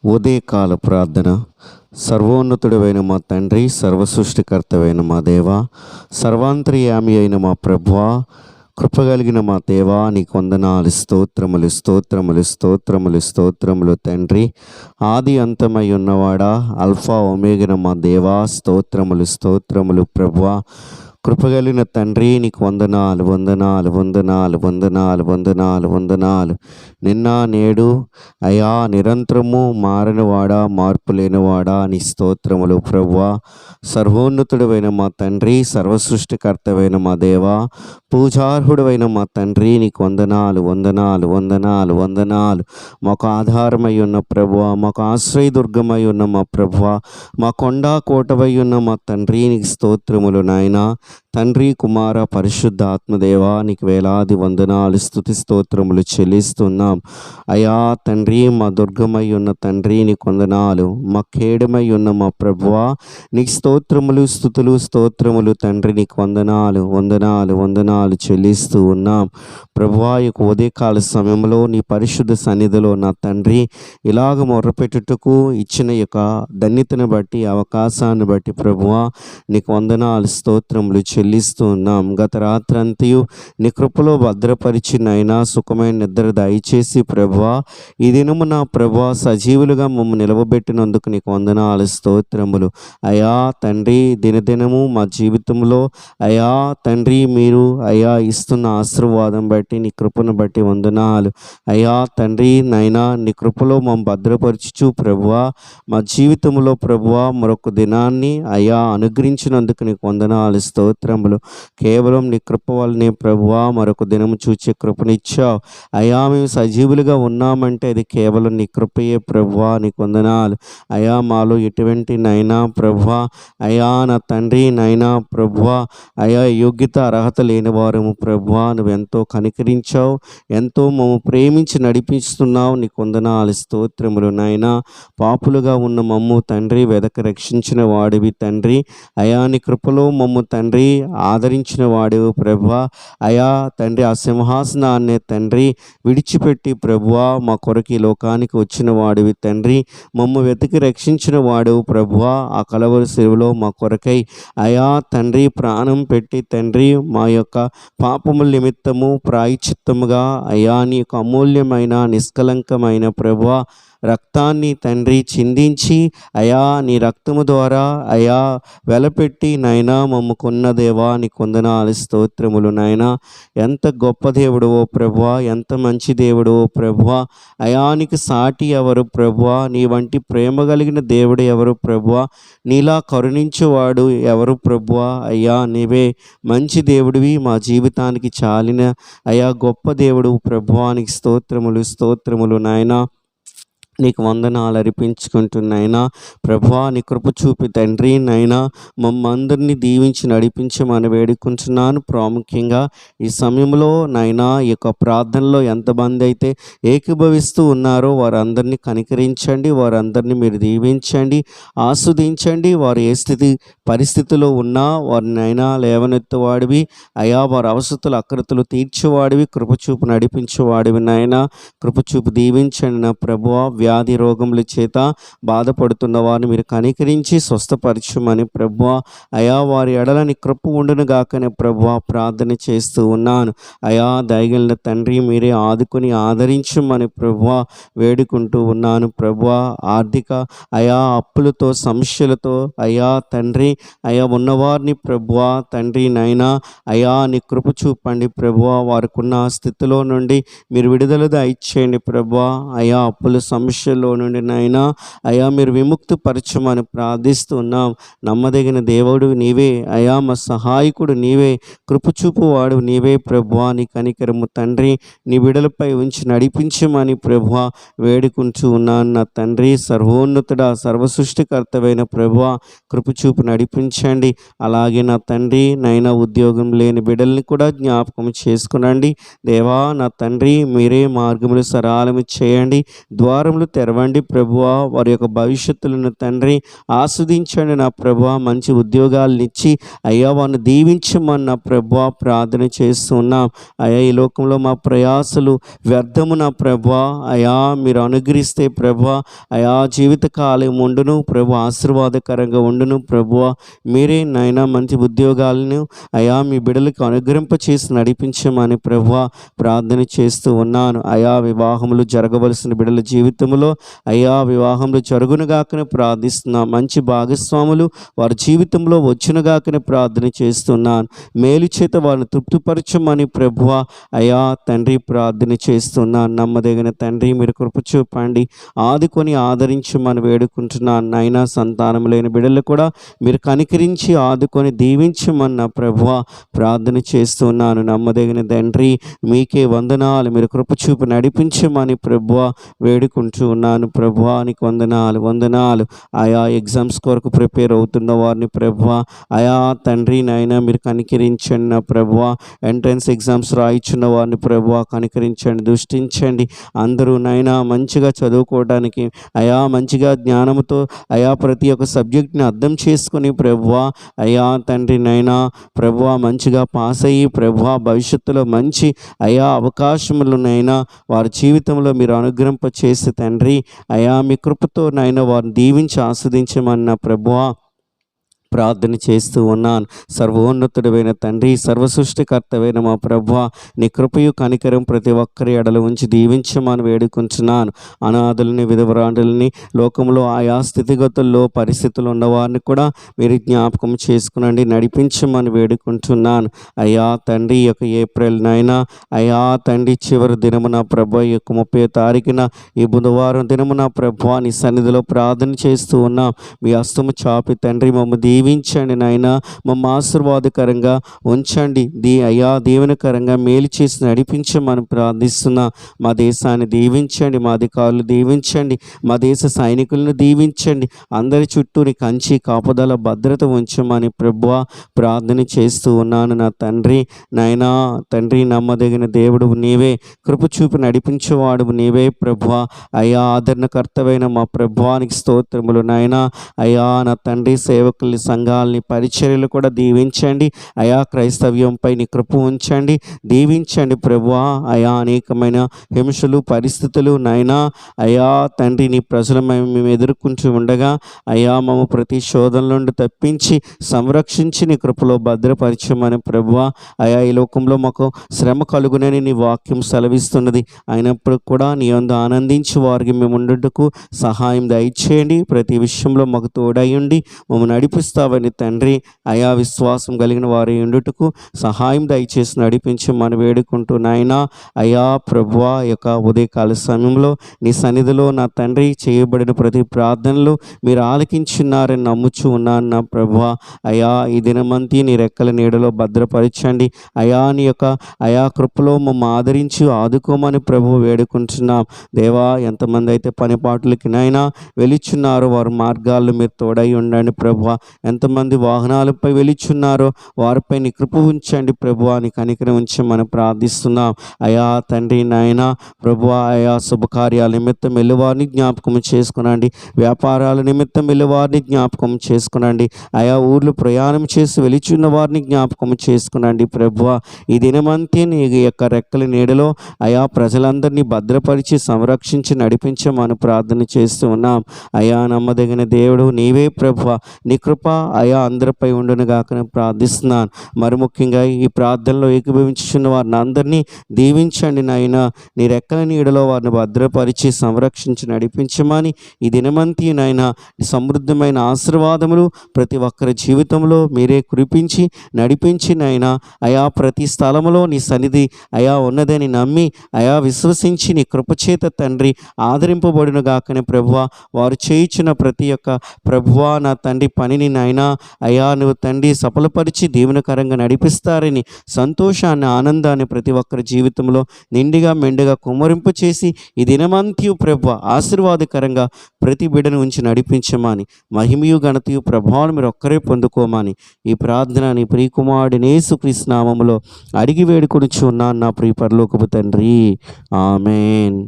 ఉదయకాల ప్రార్థన. సర్వోన్నతుడైన మా తండ్రి, సర్వసృష్టికర్తవైన మా దేవా, సర్వాంతర్యామి అయిన మా ప్రభువా, కృపగలిగిన మా దేవా, నీకు వందనాలు, స్తోత్రములు స్తోత్రములు స్తోత్రములు స్తోత్రములు తండ్రి. ఆది అంతమై ఉన్నవాడా, అల్ఫా ఒమేగిన మా దేవా, స్తోత్రములు స్తోత్రములు ప్రభువా. కృపగలిగిన తండ్రి, నీకు వందనాలు వందనాలు వందనాలు వందనాలు వందనాలు వందనాలు. నిన్న నేడు అయా నిరంతరము మారనివాడా, మార్పు లేనివాడా, నీ స్తోత్రములు ప్రభువా. సర్వోన్నతుడైన మా తండ్రి, సర్వసృష్టికర్తవైన మా దేవా, పూజార్హుడైన మా తండ్రి, నీకు వందనాలు వందనాలు వందనాలు వందనాలు. మాకు ఆధారమై ఉన్న ప్రభువా, మాకు ఆశ్రయదుర్గమై ఉన్న మా ప్రభువా, మా కొండా కోటవై ఉన్న మా తండ్రి, నీకు స్తోత్రములు నాయనా. తండ్రి, కుమార, పరిశుద్ధ ఆత్మదేవా, నీకు వేలాది వందనాలు, స్తుతి స్తోత్రములు చెల్లిస్తున్నాం. అయా తండ్రి, మా దుర్గమై ఉన్న తండ్రి, నీకు వందనాలు. మా కేడమై ఉన్న మా ప్రభువా, నీకు స్తోత్రములు స్తుతులు స్తోత్రములు తండ్రి, నీకు వందనాలు వందనాలు వందనాలు చెల్లిస్తూ ఉన్నాం. ప్రభువా, ఈ ఉదయకాల సమయంలో నీ పరిశుద్ధ సన్నిధిలో నా తండ్రి ఇలాగ మొర్రపెట్టుటకు ఇచ్చిన యొక్క ధన్యతను బట్టి, అవకాశాన్ని బట్టి ప్రభువా, నీకు వందనాలు స్తోత్రములు చెల్లిస్తూ ఉన్నాం. గత రాత్రంతయు నీ కృపలో భద్రపరిచినైనా సుఖమైన నిద్ర దయచేసి ప్రభువా, ఈ దినము నా ప్రభువా సజీవులుగా మమ్మల్ని నిలవబెట్టినందుకు నీకు వందనాలు స్తోత్రములు. అయా తండ్రి, దినదినము మా జీవితంలో అయా తండ్రి మీరు అయా ఇస్తున్న ఆశీర్వాదం బట్టి, నీ కృపను బట్టి వందనాలు. అయా తండ్రి నైనా నీ కృపలో మమ్మల్ని భద్రపరచుచు ప్రభువా, మా జీవితంలో ప్రభువా మరొక దినాన్ని అయా అనుగ్రహించినందుకు నీకు వందనాలు స్తోత్రములు. కేవలం నీ కృప వల్లనే ప్రభువా మరొక దినము చూచే కృపనిచ్చావు. అయా మేము సజీవులుగా ఉన్నామంటే అది కేవలం నీ కృపయే ప్రభువా, నీకు వందనాలు. అయా మాలో ఎటువంటి నైనా ప్రభువా, అయా నా తండ్రి నైనా ప్రభువా, అయా యోగ్యత అర్హత లేని వారము ప్రభువా, నువ్వెంతో కనికరించావు, ఎంతో మమ్ము ప్రేమించి నడిపిస్తున్నావు. నీకు వందనాలు స్తోత్రములు నాయనా. పాపులుగా ఉన్న మమ్ము తండ్రి వెదక రక్షించిన వాడివి తండ్రి. అయా నీ కృపలో మమ్ము తండ్రి ఆదరించిన వాడివి ప్రభువా. అయా తండ్రి ఆ సింహాసనాన్నే తండ్రి విడిచిపెట్టి ప్రభువా మా కొరకు ఈ లోకానికి వచ్చిన వాడివి తండ్రి. మమ్ము వెతికి రక్షించిన వాడు ప్రభువా. ఆ కలవరి శిలువలో మా కొరకై అయా తండ్రి ప్రాణం పెట్టి తండ్రి మా యొక్క పాపముల నిమిత్తము ప్రాయశ్చిత్తముగా అయా నీ యొక్క అమూల్యమైన నిష్కలంకమైన ప్రభువా రక్తాన్ని తండ్రి చిందించి అయా నీ రక్తము ద్వారా అయా వెలపెట్టి నైనా మమ్ముకున్న దేవా, నీకు వందనాలు స్తోత్రములు నాయనా. ఎంత గొప్ప దేవుడవో ప్రభువా, ఎంత మంచి దేవుడవో ప్రభువా. అయానికి సాటి ఎవరు ప్రభువా, నీ వంటి ప్రేమ కలిగిన దేవుడు ఎవరు ప్రభువా, నీలా కరుణించేవాడు ఎవరు ప్రభువా. అయ్యా నీవే మంచి దేవుడివి, మా జీవితానికి చాలిన అయా గొప్ప దేవుడు ప్రభువా, నీకు స్తోత్రములు స్తోత్రములు నాయనా. నీకు వందనాలు అర్పించుకుంటున్నాయినా ప్రభువా. నీ కృప చూపి తండ్రి నైనా మమ్మందరినీ దీవించి నడిపించమని వేడుకుంటున్నాను. ప్రాముఖ్యంగా ఈ సమయంలో నైనా ఈ యొక్క ప్రార్థనలో ఎంతమంది అయితే ఏకీభవిస్తూ ఉన్నారో వారందరినీ కనికరించండి, వారందరినీ మీరు దీవించండి, ఆస్వాదించండి. వారు ఏ పరిస్థితిలో ఉన్నా వారినైనా లేవనెత్తువాడివి అయా, వారి అవసరతలు అక్రతలు తీర్చేవాడివి, కృపచూపు నడిపించేవాడివి నాయనా. కృపచూపు దీవించండి నా ప్రభువా. వ్యాధి రోగముల చేత బాధపడుతున్న వారిని మీరు కనికరించి స్వస్థపరచమని ప్రభువా అయా వారి ఎడలని కృప ఉండును గాకనే ప్రభువా ప్రార్థన చేస్తూ ఉన్నాను. అయా దయగలిగిన తండ్రి మీరే ఆదుకొని ఆదరించమని ప్రభువా వేడుకుంటూ ఉన్నాను. ప్రభువా ఆర్థిక అయా అప్పులతో సమస్యలతో అయా తండ్రి అయా ఉన్నవారిని ప్రభువా తండ్రి నైనా అయా నీ కృప చూపండి ప్రభువా. వారికి ఉన్న స్థితిలో నుండి మీరు విడుదల దయచేయండి ప్రభువా. అయా అప్పుల సమస్యల్లో నుండి నైనా అయా మీరు విముక్తి పరచమని ప్రార్థిస్తున్నాం. నమ్మదగిన దేవుడు నీవే అయా, మా సహాయకుడు నీవే, కృపచూపు వాడు నీవే ప్రభువా. నీ కనికరము తండ్రి నీ బిడలపై ఉంచి నడిపించమని ప్రభువా వేడుకుంటూ ఉన్నాను నా తండ్రి. సర్వోన్నతుడా సర్వసృష్టికర్తవైన ప్రభువా కృపచూపు నడిపించండి. అలాగే నా తండ్రి నైనా ఉద్యోగం లేని బిడల్ని కూడా జ్ఞాపకం చేసుకునండి దేవా. నా తండ్రి మీరే మార్గములు సరళము చేయండి, ద్వారములు కన్నులు తెరవండి ప్రభువా. వారి యొక్క భవిష్యత్తులను తండ్రి ఆస్వాదించండి నా ప్రభువా. మంచి ఉద్యోగాలను ఇచ్చి అయ్యా వారిని దీవించమని నా ప్రభువా ప్రార్థన చేస్తున్నాం. అయ్యా ఈ లోకంలో మా ప్రయాసలు వ్యర్థము నా ప్రభువా. అయ్యా మీరు అనుగ్రహిస్తే ప్రభువా అయా జీవితకాలం ఉండును ప్రభు, ఆశీర్వాదకరంగా ఉండును ప్రభువా. మీరే నాయనా మంచి ఉద్యోగాలను అయా మీ బిడ్డలకు అనుగ్రహింప చేసి నడిపించమని ప్రభువా ప్రార్థన చేస్తూ ఉన్నాను. అయా వివాహములు జరగవలసిన బిడ్డల జీవితంలో అయా వివాహములు జరుగునుగాకని ప్రార్థిస్తున్నాను. మంచి భాగస్వాములు వారి జీవితంలో వచ్చునుగాకని ప్రార్థన చేస్తున్నాను. మేలు చేత వారిని తృప్తిపరచమని ప్రభువా అయా తండ్రి ప్రార్థన చేస్తున్నాను. నమ్మదగిన తండ్రి మీరు కృప చూపండి, ఆదుకొని ఆదరించమని వేడుకుంటున్నాను. నైనా సంతానం లేని బిడ్డలు కూడా మీరు కనికరించి ఆదుకొని దీవించమన్న ప్రభువా ప్రార్థన చేస్తున్నాను. నమ్మదగిన తండ్రి మీకే వందనాలు, మీరు కృప చూపి నడిపించమని ప్రభువా వేడుకుంటూ ఉన్నాను. ప్రభువా నీకు వందనాలు వందనాలు. ఆయా ఎగ్జామ్స్ కొరకు ప్రిపేర్ అవుతున్న వారిని ప్రభువా ఆయా తండ్రి నాయన మీరు కనికరించండి నా ప్రభువా. ఎంట్రన్స్ ఎగ్జామ్స్ రాయిచున్న వారిని ప్రభువా కనికరించండి, దృష్టించండి. అందరూ నాయన మంచిగా చదువుకోవడానికి అయా మంచిగా జ్ఞానంతో అయా ప్రతి ఒక్క సబ్జెక్ట్ని అర్థం చేసుకుని ప్రభువా అయా తండ్రి నైనా ప్రభువా మంచిగా పాస్ అయ్యి ప్రభువా భవిష్యత్తులో మంచి అయా అవకాశములనైనా వారి జీవితంలో మీరు అనుగ్రహింప చేసి తండ్రి అయా మీ కృపతో నైనా వారిని దీవించి ఆస్వాదించమన్న ప్రభువా ప్రార్థన చేస్తూ ఉన్నాను. సర్వోన్నతుడైన తండ్రి, సర్వసృష్టికర్తవైన మా ప్రభువా నీ కృపయు కనికరం ప్రతి ఒక్కరి ఎడల ఉంచి దీవించమని వేడుకుంటున్నాను. అనాథులని విధవరాండులని లోకంలో ఆయా స్థితిగతుల్లో పరిస్థితులు ఉన్నవారిని కూడా మీరు జ్ఞాపకం చేసుకునండి, నడిపించమని వేడుకుంటున్నాను. అయ్యా తండ్రి ఈ యొక్క ఏప్రిల్ 9 అయ్యా తండ్రి చివరి దినమున ప్రభు ఈ యొక్క 30వ తారీఖున ఈ బుధవారం దినమున ప్రభు నీ సన్నిధిలో ప్రార్థన చేస్తూ ఉన్నాం. మీ హస్తము చాపి తండ్రి మమ్మల్ని దీవించండి నాయన, మమ్మ ఆశీర్వాదకరంగా ఉంచండి. అయ్యా దీవెనకరంగా మేలు చేసి నడిపించమని ప్రార్థిస్తున్నా. మా దేశాన్ని దీవించండి, మా అధికారులు దీవించండి, మా దేశ సైనికులను దీవించండి. అందరి చుట్టూ నీ కంచి కాపుదల భద్రత ఉంచమని ప్రభువా ప్రార్థన చేస్తూ ఉన్నాను. నా తండ్రి నాయనా తండ్రి నమ్మదగిన దేవుడు నీవే, కృప చూపి నడిపించేవాడు నీవే ప్రభువా. అయ్యా ఆదరణకర్తవైన మా ప్రభువానికి స్తోత్రములు నాయనా. అయ్యా నా తండ్రి సేవకుల్ని సంఘాలని పరిచర్యలు కూడా దీవించండి. అయా క్రైస్తవ్యంపై నీ కృప ఉంచండి, దీవించండి ప్రభువా. అయా అనేకమైన హింసలు పరిస్థితులు నాయనా అయా తండ్రి నీ ప్రజలు మేము ఎదుర్కొంటూ ఉండగా అయా మమ్మ ప్రతి శోధన నుండి తప్పించి సంరక్షించి నీ కృపలో భద్రపరచమని ప్రభువా. అయా ఈ లోకంలో మాకు శ్రమ కలుగునని నీ వాక్యం సెలవిస్తున్నది. అయినప్పుడు కూడా నీ యందు ఆనందించి వారికి మేము ఉండటకు సహాయం దయచేయండి. ప్రతి విషయంలో మాకు తోడయ్యండి, మమ్మల్ని నడిపిస్తావని తండ్రి అయా విశ్వాసం కలిగిన వారి ఉండుటకు సహాయం దయచేసి నడిపించమని వేడుకుంటూ నాయనా అయా ప్రభువా యొక్క ఉదయకాల సమయంలో నీ సన్నిధిలో నా తండ్రి చేయబడిన ప్రతి ప్రార్థనలు మీరు ఆలకించున్నారని నమ్ముచు ఉన్నాను నా ప్రభువా. అయా ఈ దినమంతి నీ రెక్కల నీడలో భద్రపరచండి. అయా నీ యొక్క అయా కృపలో మమ్మ ఆదరించి ఆదుకోమని ప్రభువు వేడుకుంటున్నాం. దేవా ఎంతమంది అయితే పనిపాట్లకి నైనా వెలుచున్నారో వారి మార్గాల్లో మీరు తోడై ఉండండి ప్రభువా. ఎంతమంది వాహనాలపై వెలుచున్నారో వారిపై నీ కృప ఉంచండి ప్రభువా, నీ కనికరం ఉంచమని ప్రార్థిస్తున్నాం. అయా తండ్రి నాయన ప్రభువా అయా శుభకార్యాల నిమిత్తం వెళ్ళేవారిని జ్ఞాపకం చేసుకునండి, వ్యాపారాల నిమిత్తం వెళ్ళేవారిని జ్ఞాపకం చేసుకునండి. అయా ఊర్లు ప్రయాణం చేసి వెలుచున్న వారిని జ్ఞాపకం చేసుకునండి ప్రభువా. ఈ దినమంతే నీ యొక్క రెక్కల నీడలో అయా ప్రజలందరినీ భద్రపరిచి సంరక్షించి నడిపించమని ప్రార్థన చేస్తూ ఉన్నాం. అయా నమ్మదగిన దేవుడు నీవే ప్రభువా, నీ కృప అయా అందరిపై ఉండును గాకని ప్రార్థిస్తున్నాను. మరి ముఖ్యంగా ఈ ప్రార్థనలో ఏకీభవించుచున్న వారిని అందరినీ దీవించండి నాయన. నీ రెక్కల నీడలో వారిని భద్రపరిచి సంరక్షించి నడిపించమని ఈ దినమంతి నాయన సమృద్ధమైన ఆశీర్వాదములు ప్రతి ఒక్కరి జీవితంలో మీరే కురిపించి నడిపించి నాయన అయా ప్రతి స్థలంలో నీ సన్నిధి అయా ఉన్నదని నమ్మి అయా విశ్వసించి నీ కృపచేత తండ్రి ఆదరింపబడిన గాకని ప్రభువా. వారు చేయించిన ప్రతి ఒక్క ప్రభువా నా తండ్రి పనిని నాయనా అయా నువ్వు తండ్రి సఫలపరిచి దీవెనకరంగా నడిపిస్తారని సంతోషాన్ని ఆనందాన్ని ప్రతి ఒక్కరి జీవితంలో నిండిగా మెండుగా కుమ్మరింపు చేసి ఈ దినమంత్యు ప్రభువా ఆశీర్వాదకరంగా ప్రతి బిడ్డను ఉంచి నడిపించమని మహిమయు ఘనతయు ప్రభావం మీరు ఒక్కరే పొందుకోమని ఈ ప్రార్థన నీ ప్రియకుమారుడి యేసుక్రీస్తు నామములో అడిగి వేడుకొనుచున్నాను నా ప్రియ పరలోకపు తండ్రి. ఆమేన్.